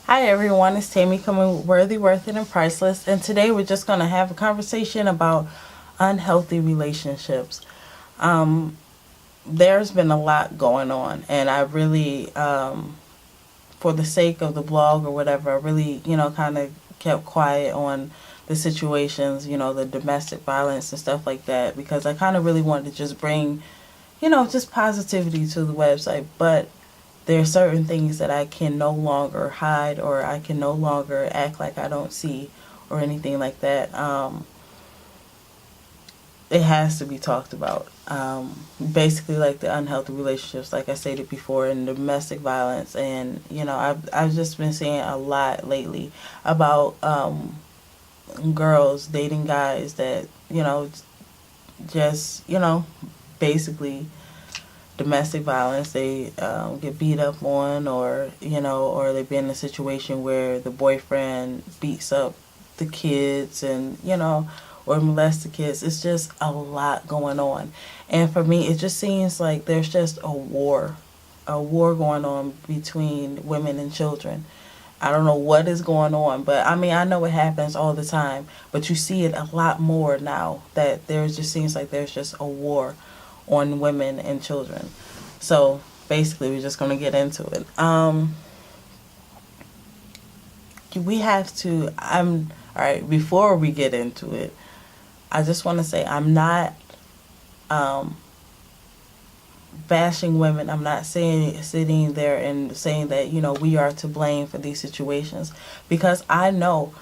Hi everyone, it's Tammy coming with Worthy, Worth It, and Priceless. And today we're just going to have a conversation about unhealthy relationships. Um, there's been a lot going on, and I really, for the sake of the blog or whatever, I really, kind of kept quiet on the situations, the domestic violence and stuff like that, because I kind of really wanted to just bring, just positivity to the website. But there are certain things that I can no longer hide, or I can no longer act like I don't see or anything like that. It has to be talked about. Basically, like the unhealthy relationships, like I stated before, and domestic violence. And, I've just been seeing a lot lately about girls dating guys that, just, basically domestic violence. They get beat up on, or or they've been in a situation where the boyfriend beats up the kids, and or molest the kids. It's just a lot going on, and for me, it just seems like there's just a war going on between women and children. I don't know what is going on, but I mean, I know it happens all the time, but you see it a lot more now, that there's just seems like there's just a war on women and children. So basically, we're just going to get into it. We have to, all right, before we get into it, I just want to say I'm not um, bashing women. I'm not saying, sitting there and saying that, we are to blame for these situations, because I know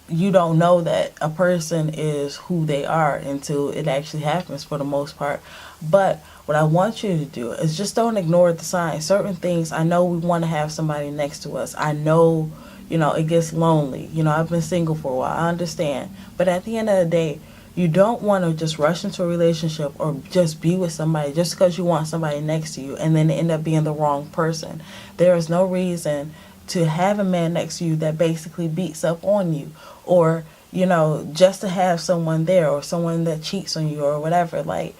you don't know that a person is who they are until it actually happens, for the most part. But what I want you to do is just don't ignore the signs. Certain things, I know we want to have somebody next to us. I know, it gets lonely. I've been single for a while. I understand. But at the end of the day, you don't want to just rush into a relationship or just be with somebody just because you want somebody next to you and then end up being the wrong person. There is no reason to have a man next to you that basically beats up on you, or just to have someone there, or someone that cheats on you or whatever. Like,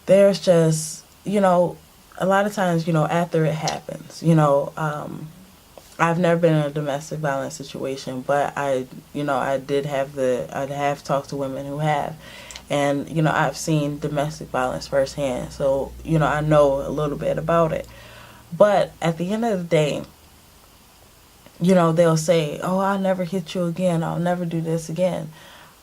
there's just, a lot of times, after it happens, I've never been in a domestic violence situation, but I have talked to women who have, and I've seen domestic violence firsthand, so I know a little bit about it. But at the end of the day, they'll say, "Oh, I'll never hit you again. I'll never do this again."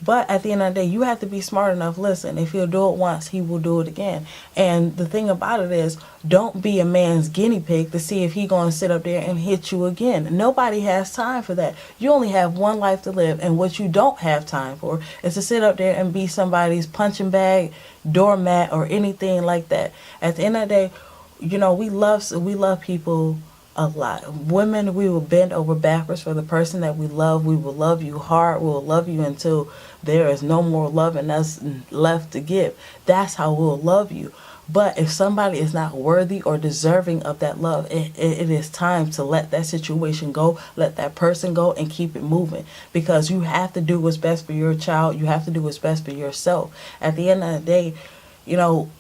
But at the end of the day, you have to be smart enough. Listen, if he'll do it once, he will do it again. And the thing about it is, don't be a man's guinea pig to see if he gonna sit up there and hit you again. Nobody has time for that. You only have one life to live, and what you don't have time for is to sit up there and be somebody's punching bag, doormat, or anything like that. At the end of the day, we love people a lot. Women, we will bend over backwards for the person that we love. We will love you hard. We will love you until there is no more love in us left to give. That's how we'll love you. But if somebody is not worthy or deserving of that love, it is time to let that situation go, let that person go, and keep it moving. Because you have to do what's best for your child. You have to do what's best for yourself. At the end of the day,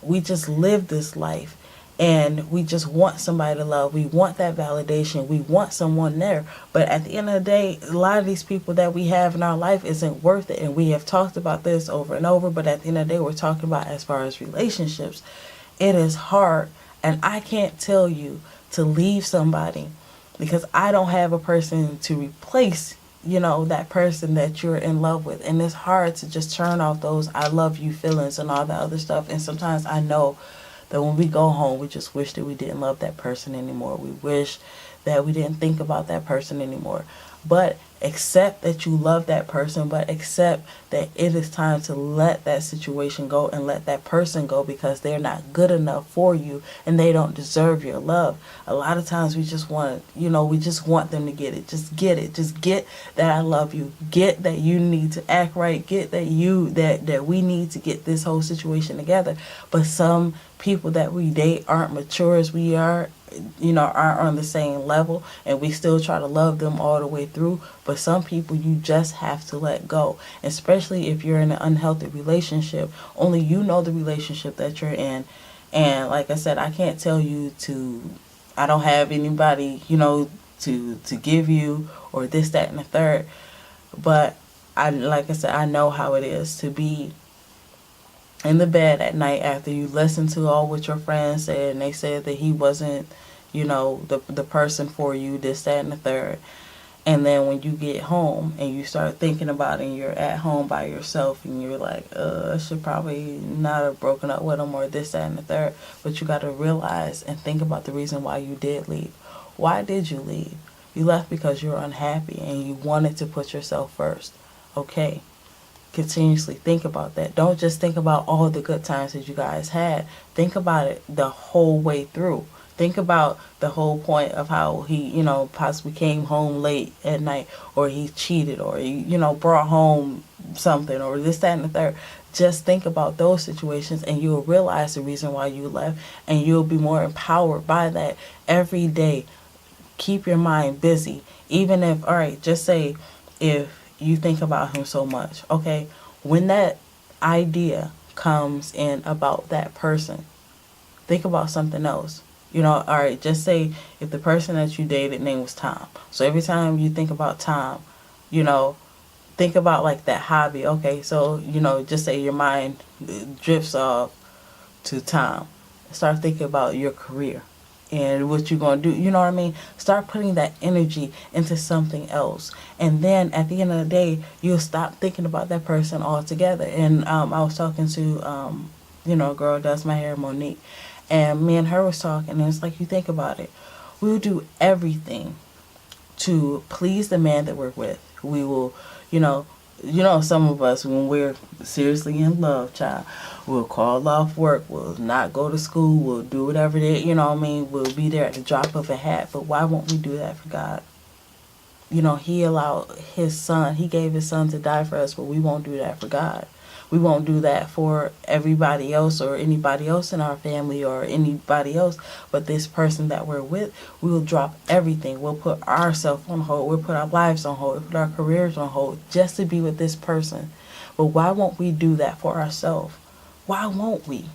we just live this life, and we just want somebody to love. We want that validation. We want someone there. But at the end of the day, a lot of these people that we have in our life isn't worth it. And we have talked about this over and over. But at the end of the day, we're talking about as far as relationships. It is hard. And I can't tell you to leave somebody, because I don't have a person to replace, that person that you're in love with. And it's hard to just turn off those "I love you" feelings and all that other stuff. And sometimes I know that when we go home, we just wish that we didn't love that person anymore. We wish that we didn't think about that person anymore. But accept that you love that person, but accept that it is time to let that situation go and let that person go, because they're not good enough for you and they don't deserve your love. A lot of times we just want, we just want them to get it. Just get it. Just get that "I love you." Get that you need to act right. Get that we need to get this whole situation together. But some people that we date aren't mature as we are, aren't on the same level, and we still try to love them all the way through. But some people you just have to let go, especially if you're in an unhealthy relationship. Only you know the relationship that you're in. And like I said, I can't tell you to, I don't have anybody, to give you, or this, that, and the third. But like I said, I know how it is to be in the bed at night after you listen to all what your friends said, and they said that he wasn't, the person for you, this, that, and the third. And then when you get home and you start thinking about it, and you're at home by yourself, and you're like, I should probably not have broken up with him, or this, that, and the third. But you got to realize and think about the reason why you did leave. Why did you leave? You left because you were unhappy and you wanted to put yourself first. Okay. Continuously think about that. Don't just think about all the good times that you guys had. Think about it the whole way through. Think about the whole point of how he, possibly came home late at night, or he cheated, or he, brought home something, or this, that, and the third. Just think about those situations, and you'll realize the reason why you left, and you'll be more empowered by that every day. Keep your mind busy. Even if, all right, just say if you think about him so much, okay, when that idea comes in about that person, think about something else. All right, just say if the person that you dated name was Tom. So every time you think about Tom, think about like that hobby. Okay, so, just say your mind drifts off to Tom. Start thinking about your career and what you're going to do. You know what I mean? Start putting that energy into something else. And then at the end of the day, you'll stop thinking about that person altogether. And I was talking to, a girl who does my hair, Monique. And me and her was talking, and it's like, you think about it. We'll do everything to please the man that we're with. We will, some of us, when we're seriously in love, child, we'll call off work, we'll not go to school, we'll do whatever we'll be there at the drop of a hat. But why won't we do that for God? He allowed his son, he gave his son to die for us, but we won't do that for God. We won't do that for everybody else or anybody else in our family or anybody else. But this person that we're with, we will drop everything. We'll put ourselves on hold. We'll put our lives on hold. We'll put our careers on hold just to be with this person. But why won't we do that for ourselves? Why won't we?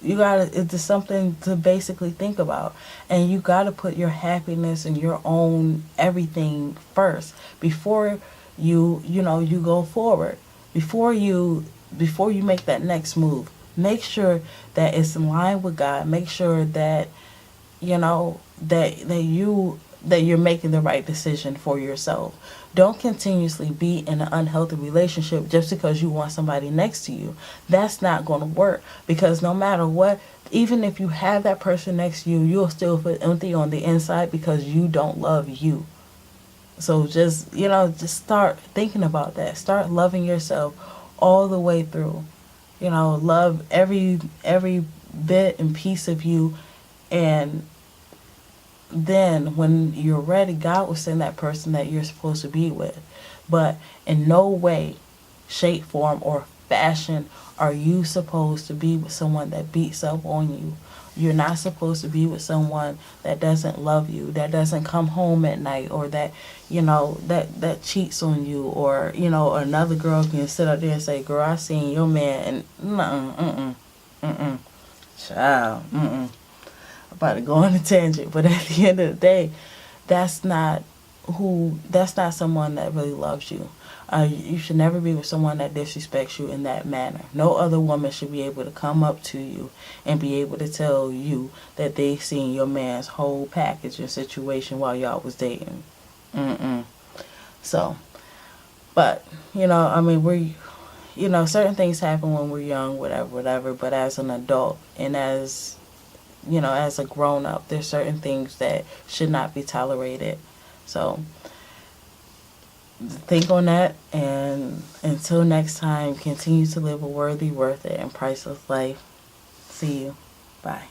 It's just something to basically think about. And you gotta put your happiness and your own everything first before you go forward. Before you make that next move, make sure that it's in line with God. Make sure that that you're making the right decision for yourself. Don't continuously be in an unhealthy relationship just because you want somebody next to you. That's not going to work, because no matter what, even if you have that person next to you, you'll still feel empty on the inside because you don't love you. So just start thinking about that. Start loving yourself all the way through. Love every bit and piece of you. And then when you're ready, God will send that person that you're supposed to be with. But in no way, shape, form, or fashion are you supposed to be with someone that beats up on you. You're not supposed to be with someone that doesn't love you, that doesn't come home at night, or that, that cheats on you, or, another girl can sit up there and say, girl, I seen your man, and child, I'm about to go on a tangent. But at the end of the day, that's not someone that really loves you. You should never be with someone that disrespects you in that manner. No other woman should be able to come up to you and be able to tell you that they seen your man's whole package and situation while y'all was dating. So, but, certain things happen when we're young, whatever. But as an adult and as a grown-up, there's certain things that should not be tolerated. So think on that, and until next time, continue to live a worthy, worth it, and priceless life. See you. Bye.